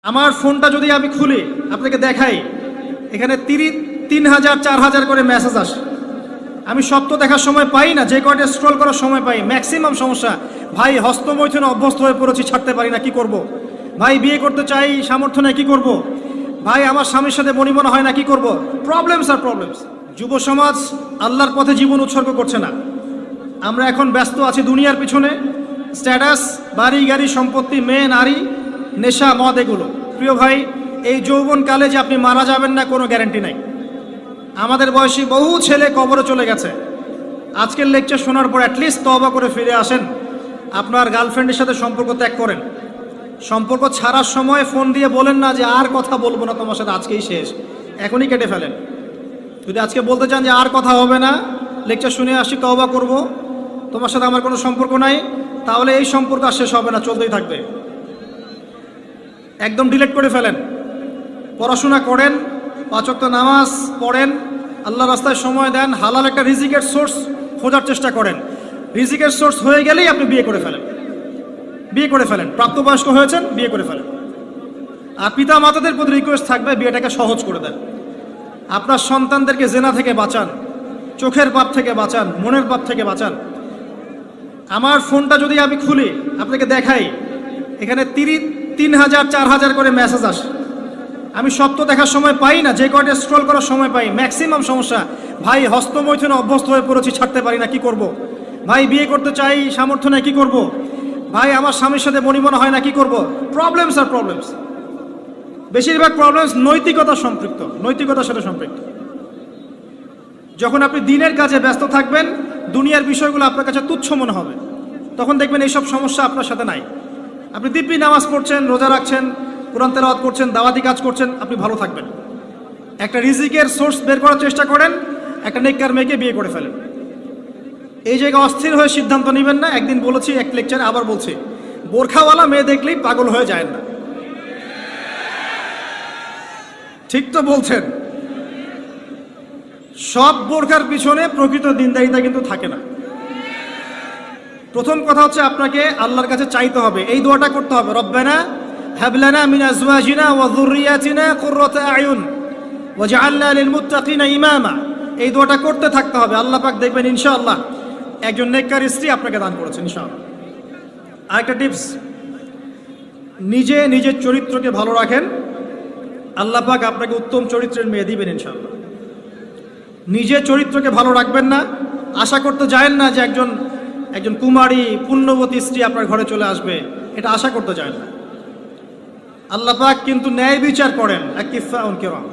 আমার ফোনটা যদি আমি খুলি আপনাকে দেখাই, এখানে 3000 4000 করে মেসেজ আসে। আমি সব তো দেখার সময় পাই না, যে কয়টা স্ক্রল করার সময় পাই। ম্যাক্সিমাম সমস্যা, ভাই হস্তমৈথুনে অভ্যস্ত হয়ে পড়েছি, ছাড়তে পারি না, কি করব। ভাই বিয়ে করতে চাই, সামর্থ্য নেই, কি করব। ভাই আমার স্বামীর সাথে বনিবনা হয় না, কি করব। প্রবলেমস আর প্রবলেমস। যুব সমাজ আল্লাহর পথে জীবন উৎসর্গ করছে না। আমরা এখন ব্যস্ত আছি দুনিয়ার পিছনে, স্ট্যাটাস, বাড়ি গাড়ি, সম্পত্তি, মেয়ে, নারী, নেশা, মদ, এগুলো। প্রিয় ভাই, এই যৌবনকালে যে আপনি মারা যাবেন না কোনো গ্যারান্টি নাই। আমাদের বয়সী বহু ছেলে কবরে চলে গেছে। আজকের লেকচার শোনার পর অ্যাটলিস্ট তওবা করে ফিরে আসেন, আপনার গার্লফ্রেন্ডের সাথে সম্পর্ক ত্যাগ করেন। সম্পর্ক ছাড়ার সময় ফোন দিয়ে বলেন না যে আর কথা বলবো না তোমার সাথে, আজকেই শেষ, এখনই কেটে ফেলেন। যদি আজকে বলতে চান যে আর কথা হবে না, লেকচার শুনে আসি, তওবা করব, তোমার সাথে আমার কোনো সম্পর্ক নাই, তাহলে এই সম্পর্ক আর শেষ হবে না, চলতেই থাকবে। একদম ডিলিট করে ফেলেন। পড়াশোনা করেন, 5 ওয়াক্ত নামাজ পড়েন, আল্লাহ রাস্তায় সময় দেন, হালাল একটা রিজিকের সোর্স খোঁজার চেষ্টা করেন। রিজিকের সোর্স হয়ে গেলেই আপনি বিয়ে করে ফেলেন। বিয়ে করে ফেলেন, প্রাপ্তবয়স্ক হয়েছেন, বিয়ে করে ফেলেন। আর পিতা মাতাদের প্রতি রিকোয়েস্ট থাকবে, বিয়েটাকে সহজ করে দেন। আপনার সন্তানদেরকে জেনা থেকে বাঁচান, চোখের পাপ থেকে বাঁচান, মনের পাপ থেকে বাঁচান। আমার ফোনটা যদি আমি খুলি আপনাকে দেখাই, এখানে 3000 4000 করে মেসেজ আসে। আমি সব তো দেখার সময় পাই না, যে কয়টা স্ক্রল করার সময় পাই। ম্যাক্সিমাম সমস্যা, ভাই হস্তমৈথুনে অভ্যস্ত হয়ে পড়েছি, ছাড়তে পারি না, কি করব। ভাই বিয়ে করতে চাই, সামর্থ্য নেই, কি করব। ভাই আমার স্বামীর সাথে বনিবনা হয় না, কি করব। প্রবলেমস আর প্রবলেমস। বেশিরভাগ প্রবলেমস নৈতিকতা সম্পৃক্ত, নৈতিকতার সাথে সম্পৃক্ত। যখন আপনি দিনের কাজে ব্যস্ত থাকবেন, দুনিয়ার বিষয়গুলো আপনার কাছে তুচ্ছ মনে হবে, তখন দেখবেন এইসব সমস্যা আপনার সাথে নাই। আপনি দিব্যি নামাজ পড়ছেন, রোজা রাখছেন, কোরআন তেলাওয়াত করছেন, দাওয়াতি কাজ করছেন, আপনি ভালো থাকবেন। একটা রিজিকের সোর্স বের করার চেষ্টা করেন, একটা নেককার মেয়েকে বিয়ে করে ফেলেন। এই জায়গায় অস্থির হয়ে সিদ্ধান্ত নেবেন না। একদিন বলেছি এক লেকচারে, আবার বলছি, বোরখাওয়ালা মেয়ে দেখলেই পাগল হয়ে যায় না। ঠিক তো বলছেন। সব বোরখার পিছনে প্রকৃত দিনদারিতা কিন্তু থাকে না। প্রথম কথা হচ্ছে আপনাকে আল্লাহর কাছে চাইতে হবে, এই দোয়াটা করতে হবে, রব্বানা হাব লানা মিন আজওয়াজিনা ওয়া যুররিয়াতিনা কুররাতা আয়ুন ওয়াজআলনা লিল মুত্তাকিনা ইমামা। এই দোয়াটা করতে থাকতে হবে। আল্লাহ পাক দেখবেন ইনশাআল্লাহ একজন নেককার স্ত্রী আপনাকে দান করেছেন ইনশাআল্লাহ। আরেকটা টিপস, নিজের চরিত্রকে ভালো রাখেন, আল্লাহ পাক আপনাকে উত্তম চরিত্রের মেয়ে দিবেন ইনশাআল্লাহ। নিজের চরিত্রকে ভালো রাখবেন না, আশা করতে যায়েন না যে একজন কুমারী পুণ্যবতী স্ত্রী আপনার ঘরে চলে আসবে, এটা আশা করতে যায়েন না। আল্লাহ পাক কিন্তু ন্যায় বিচার করেন, আকিফাউন কিরাম।